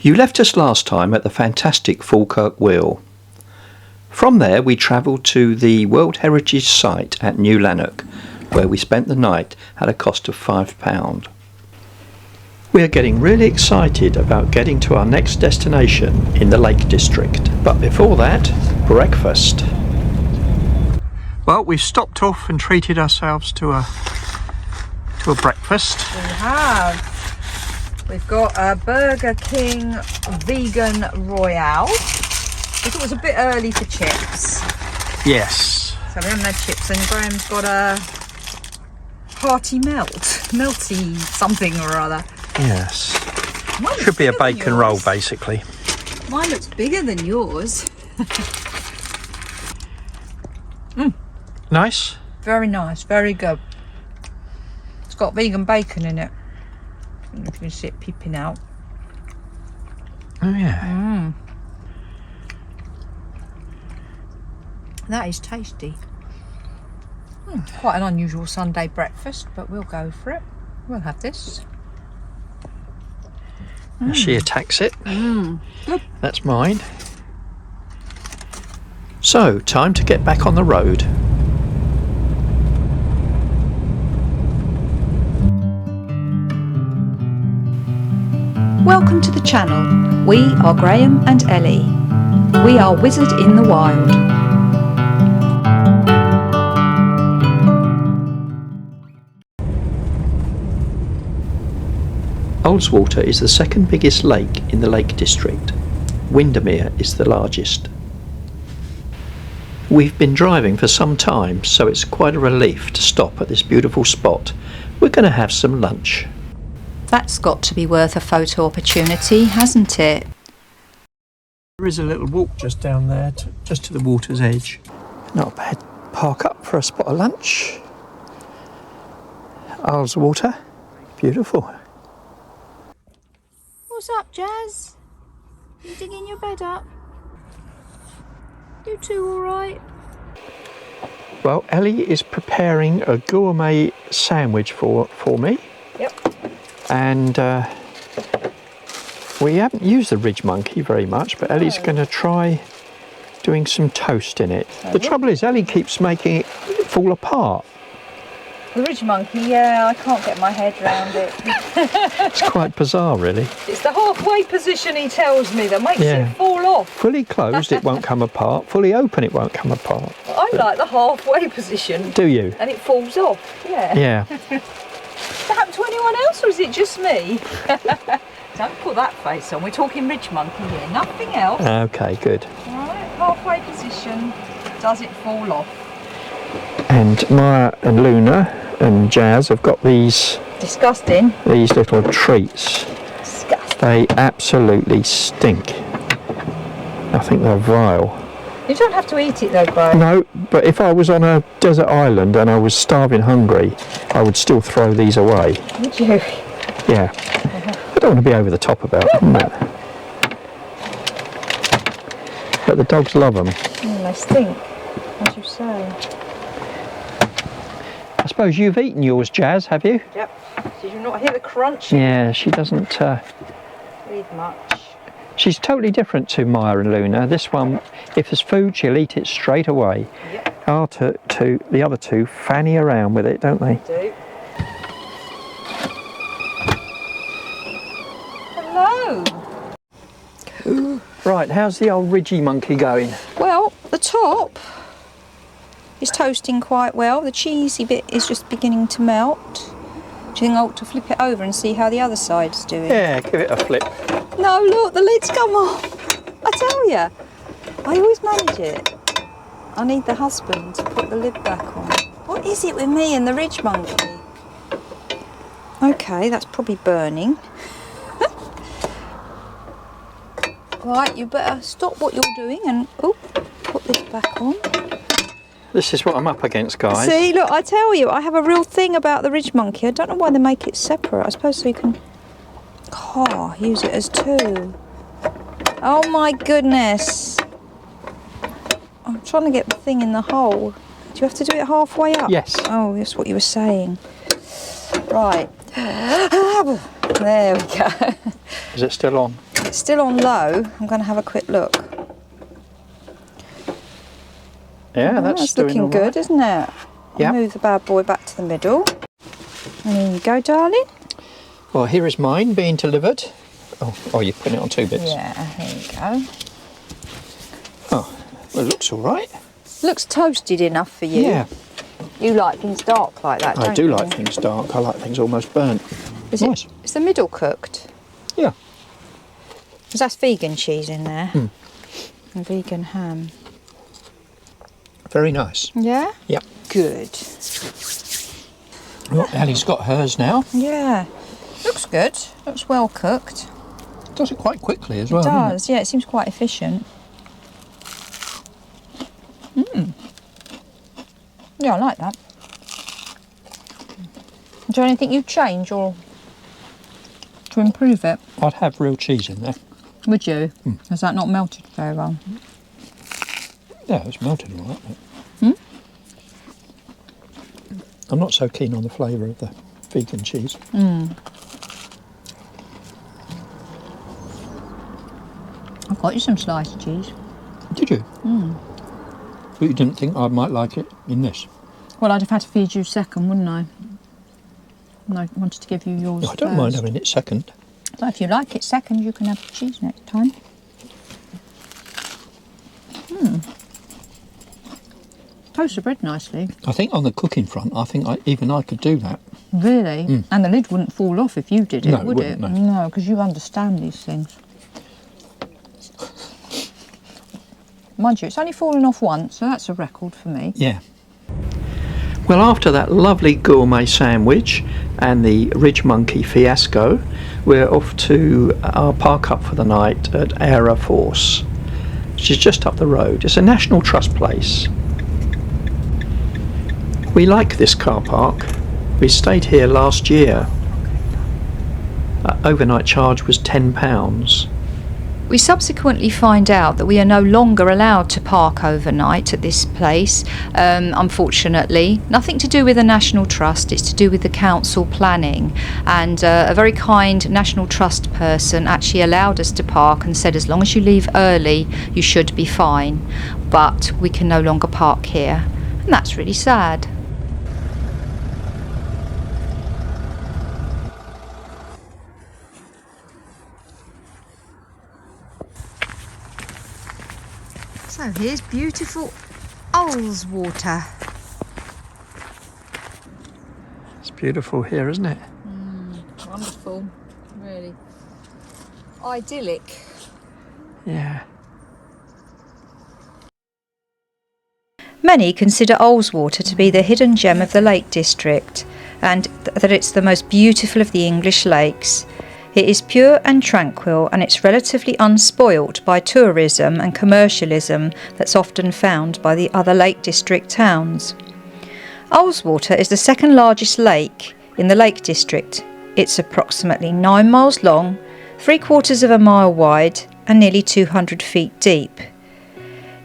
You left us last time at the fantastic Falkirk Wheel. From there we travelled to the World Heritage Site at New Lanark, where we spent the night at a cost of £5. We are getting really excited about getting to our next destination in the Lake District, but before that, breakfast. Well, we've stopped off and treated ourselves to a breakfast. We have. We've got a Burger King Vegan Royale. I thought it was a bit early for chips. Yes. So we haven't had chips, and Graham's got a hearty melty something or other. Yes. Should be a bacon roll, basically. Mine looks bigger than yours. Nice. Very nice, very good. It's got vegan bacon in it. I don't know if you can see it peeping out. Oh yeah. That is tasty. Quite an unusual Sunday breakfast, but we'll go for it. We'll have this. She attacks it. Good. That's mine. So, time to get back on the road. Welcome to the channel. We are Graham and Ellie. We are Wizard in the Wild. Ullswater is the second biggest lake in the Lake District. Windermere is the largest. We've been driving for some time, so it's quite a relief to stop at this beautiful spot. We're going to have some lunch. That's got to be worth a photo opportunity, hasn't it? There is a little walk just down there, just to the water's edge. Not a bad park up for a spot of lunch. Ullswater, beautiful. What's up, Jazz? You digging your bed up? You two all right? Well, Ellie is preparing a gourmet sandwich for me. Yep. And we haven't used the Ridgemonkey very much, but Ellie's going to try doing some toast in it. The trouble is, Ellie keeps making it fall apart. The Ridgemonkey, yeah, I can't get my head round it. It's quite bizarre, really. It's the halfway position, he tells me, that makes it fall off. Fully closed, it won't come apart. Fully open, it won't come apart. I like the halfway position. Do you? And it falls off, yeah. Yeah. Does that happen to anyone else, or is it just me? Don't put that face on. We're talking Ridgemonkey here, nothing else. Okay, good. Alright, halfway position. Does it fall off? And Maya and Luna and Jazz have got these little treats. Disgusting. They absolutely stink. I think they're vile. You don't have to eat it though, Brian. No, but if I was on a desert island and I was starving hungry, I would still throw these away. Would you? Yeah. I don't want to be over the top about them, but the dogs love them. They stink, as you say. I suppose you've eaten yours, Jazz, have you? Yep. Did you not hear the crunch? Yeah, she doesn't Eat much. She's totally different to Maya and Luna. This one, if there's food, she'll eat it straight away. Yep. The other two fanny around with it, don't they? They do. Hello. Right, how's the old Ridgemonkey going? Well, the top is toasting quite well. The cheesy bit is just beginning to melt. Do you think I ought to flip it over and see how the other side's doing? Yeah, give it a flip. No, look, the lid's come off. I tell you, I always manage it. I need the husband to put the lid back on. What is it with me and the Ridgemonkey? Okay, that's probably burning. Right, you better stop what you're doing and put this back on. This is what I'm up against, guys. See, look, I tell you, I have a real thing about the Ridgemonkey. I don't know why they make it separate. I suppose so you can use it as two. Oh my goodness. I'm trying to get the thing in the hole. Do you have to do it halfway up? Yes. Oh, that's what you were saying. Right. There we go. Is it still on? It's still on low. I'm going to have a quick look. Yeah, That's doing looking all good, right. isn't it? Yeah. I'll move the bad boy back to the middle. And here you go, darling. Well, here is mine being delivered. Oh, you're putting it on 2 bits. Yeah, here you go. Oh, well, it looks all right. Looks toasted enough for you. Yeah. You like things dark like that, don't you? I do like things dark. I like things almost burnt. Nice. Is the middle cooked? Yeah. Because that's vegan cheese in there. Mm. And vegan ham. Very nice. Yeah? Yep. Good. Well, Ellie's got hers now. Yeah. Looks good. Looks well cooked. Does it quite quickly as well. It doesn't does, yeah, it seems quite efficient. Yeah, I like that. Is there anything you'd change or to improve it? I'd have real cheese in there. Would you? Has that not melted very well? Yeah, it's melted all right. Hmm? I'm not so keen on the flavour of the vegan cheese. I've got you some sliced cheese. Did you? But you didn't think I might like it in this? Well, I'd have had to feed you second, wouldn't I? And I wanted to give you yours I don't mind first. having it second. So if you like it second, you can have the cheese next time. Toast the bread nicely. I think on the cooking front, I think even I could do that. Really? And the lid wouldn't fall off if you did it, No, it would wouldn't, it? no. No, because you understand these things. Mind you, it's only fallen off once, so that's a record for me. Yeah. Well, after that lovely gourmet sandwich and the Ridgemonkey fiasco, we're off to our park up for the night at Aira Force, which is just up the road. It's a National Trust place. We like this car park. We stayed here last year. Overnight charge was £10. We subsequently find out that we are no longer allowed to park overnight at this place, unfortunately. Nothing to do with the National Trust, it's to do with the council planning. And a very kind National Trust person actually allowed us to park and said as long as you leave early, you should be fine. But we can no longer park here. And that's really sad. So here's beautiful Ullswater. It's beautiful here, isn't it? Wonderful, really idyllic. Yeah. Many consider Ullswater to be the hidden gem of the Lake District, and that it's the most beautiful of the English lakes. It is pure and tranquil, and it's relatively unspoilt by tourism and commercialism that's often found by the other Lake District towns. Ullswater is the second largest lake in the Lake District. It's approximately 9 miles long, 3/4 of a mile wide, and nearly 200 feet deep.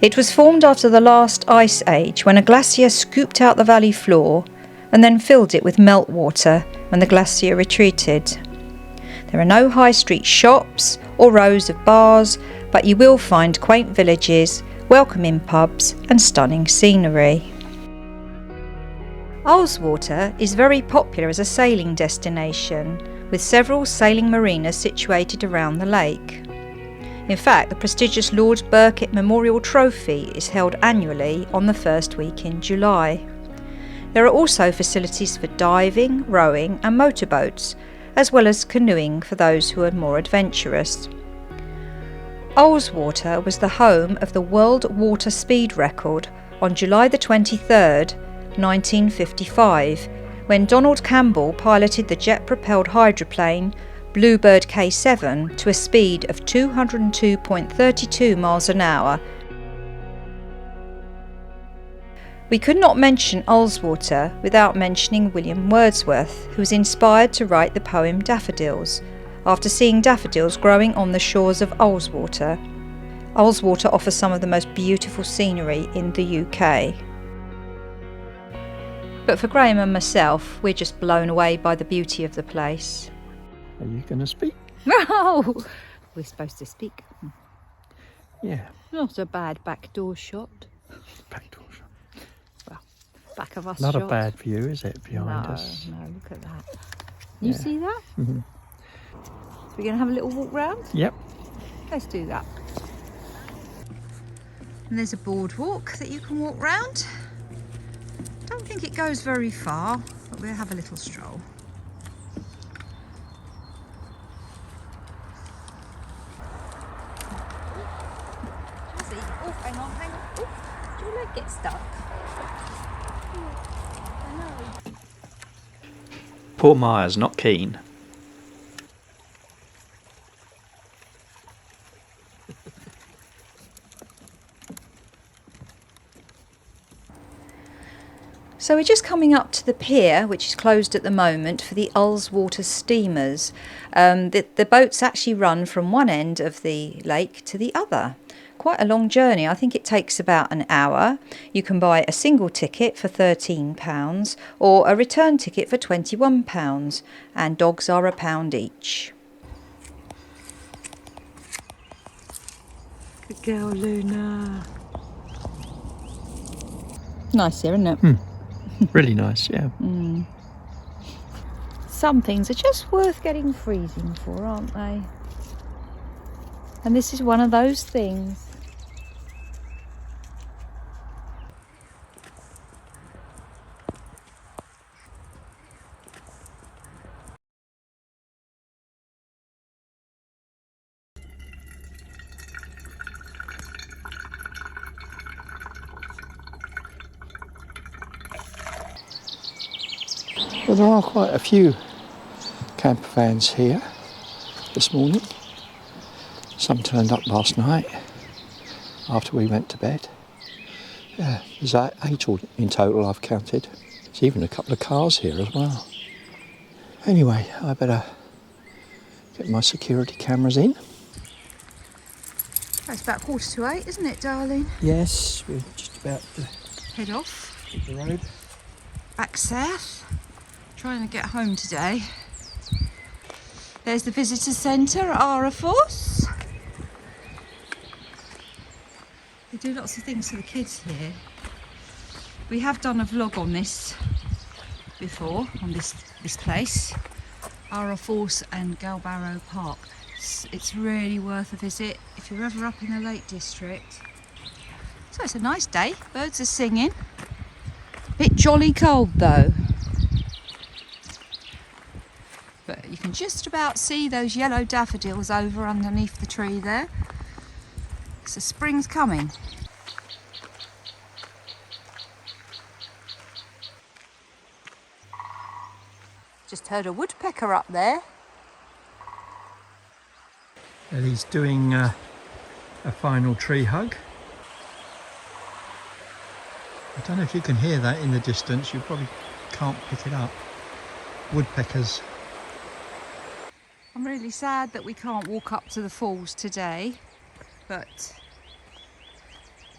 It was formed after the last ice age, when a glacier scooped out the valley floor and then filled it with meltwater when the glacier retreated. There are no high street shops or rows of bars, but you will find quaint villages, welcoming pubs and stunning scenery. Ullswater is very popular as a sailing destination, with several sailing marinas situated around the lake. In fact, the prestigious Lord Burkitt Memorial Trophy is held annually on the first week in July. There are also facilities for diving, rowing and motorboats, as well as canoeing for those who are more adventurous. Ullswater was the home of the World Water Speed Record on July the 23rd, 1955, when Donald Campbell piloted the jet-propelled hydroplane Bluebird K7 to a speed of 202.32 miles an hour. We could not mention Ullswater without mentioning William Wordsworth, who was inspired to write the poem Daffodils, after seeing daffodils growing on the shores of Ullswater. Ullswater offers some of the most beautiful scenery in the UK. But for Graham and myself, we're just blown away by the beauty of the place. Are you going to speak? Oh, We're supposed to speak. Yeah. Not a bad backdoor shot. Backdoor shot. Well, back of us Not shot. a bad view, is it, behind us? No, look at that. You see that? Mm-hmm. So we're going to have a little walk round? Yep. Let's do that. And there's a boardwalk that you can walk round. Don't think it goes very far, but we'll have a little stroll. Oh, hang on. Oh, did your leg get stuck? I know. Poor Maya's not keen. So we're just coming up to the pier, which is closed at the moment, for the Ullswater steamers. The boats actually run from one end of the lake to the other. Quite a long journey. I think it takes about an hour. You can buy a single ticket for £13 or a return ticket for £21, and dogs are £1 each. Good girl, Luna. Nice here, isn't it? Really nice, yeah. Some things are just worth getting freezing for, aren't they? And this is one of those things. Well, there are quite a few campervans here this morning. Some turned up last night after we went to bed. Yeah, there's 8 in total I've counted. There's even a couple of cars here as well. Anyway, I better get my security cameras in. It's about 7:45, isn't it, darling? Yes, we're just about to Head off. hit the road. Back south. Trying to get home today. There's the visitor centre at Aira Force. They do lots of things for the kids here. We have done a vlog on this before, on this place. Aira Force and Galbarrow Park. It's really worth a visit if you're ever up in the Lake District. So it's a nice day, birds are singing. Bit jolly cold though. But you can just about see those yellow daffodils over underneath the tree there. So spring's coming. Just heard a woodpecker up there. Ellie's doing a final tree hug. I don't know if you can hear that in the distance, you probably can't pick it up. Woodpeckers. I'm really sad that we can't walk up to the falls today, but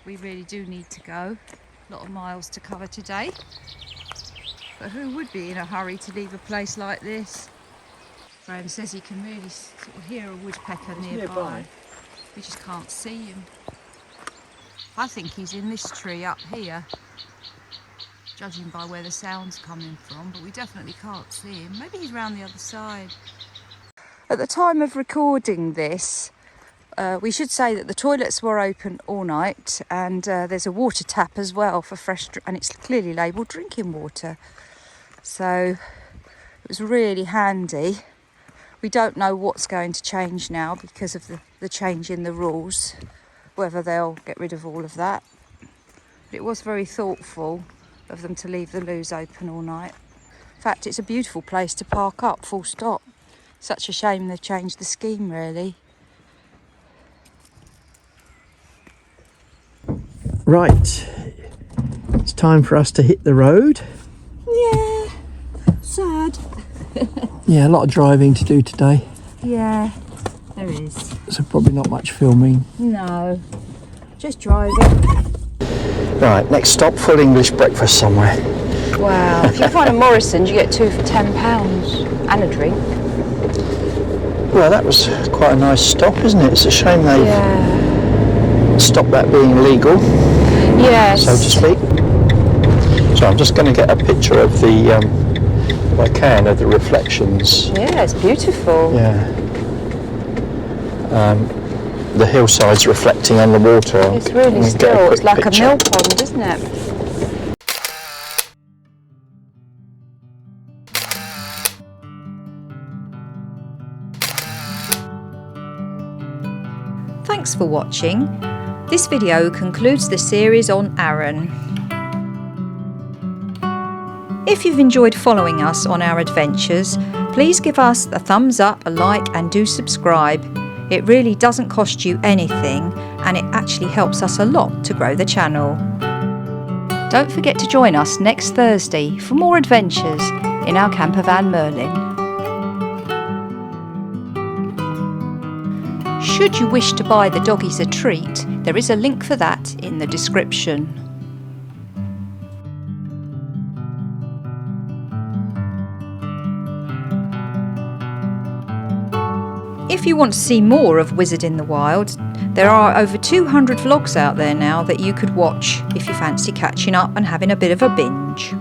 we really do need to go. A lot of miles to cover today. But who would be in a hurry to leave a place like this? Graham says he can really sort of hear a woodpecker nearby. We just can't see him. I think he's in this tree up here, judging by where the sound's coming from, but we definitely can't see him. Maybe he's round the other side. At the time of recording this, we should say that the toilets were open all night, and there's a water tap as well for fresh, and it's clearly labelled drinking water. So it was really handy. We don't know what's going to change now because of the change in the rules, whether they'll get rid of all of that. But it was very thoughtful of them to leave the loos open all night. In fact, it's a beautiful place to park up, full stop. Such a shame they've changed the scheme, really. Right, it's time for us to hit the road. Yeah, sad. Yeah, a lot of driving to do today, Yeah, there is. so probably not much filming. No, just driving. Right, next stop, full English breakfast somewhere. Wow, if you find a Morrison's, you get 2 for £10 and a drink. Well, that was quite a nice stop, isn't it? It's a shame they've stopped that being legal, Yes. so to speak. So I'm just going to get a picture of the, if I can, of the reflections. Yeah, it's beautiful. Yeah. The hillside's reflecting on the water. It's really still. It's like a mill pond, isn't it? Thanks for watching. This video concludes the series on Arran. If you've enjoyed following us on our adventures, please give us a thumbs up, a like and do subscribe. It really doesn't cost you anything and it actually helps us a lot to grow the channel. Don't forget to join us next Thursday for more adventures in our Campervan Merlin. Should you wish to buy the doggies a treat, there is a link for that in the description. If you want to see more of Wizard in the Wild, there are over 200 vlogs out there now that you could watch if you fancy catching up and having a bit of a binge.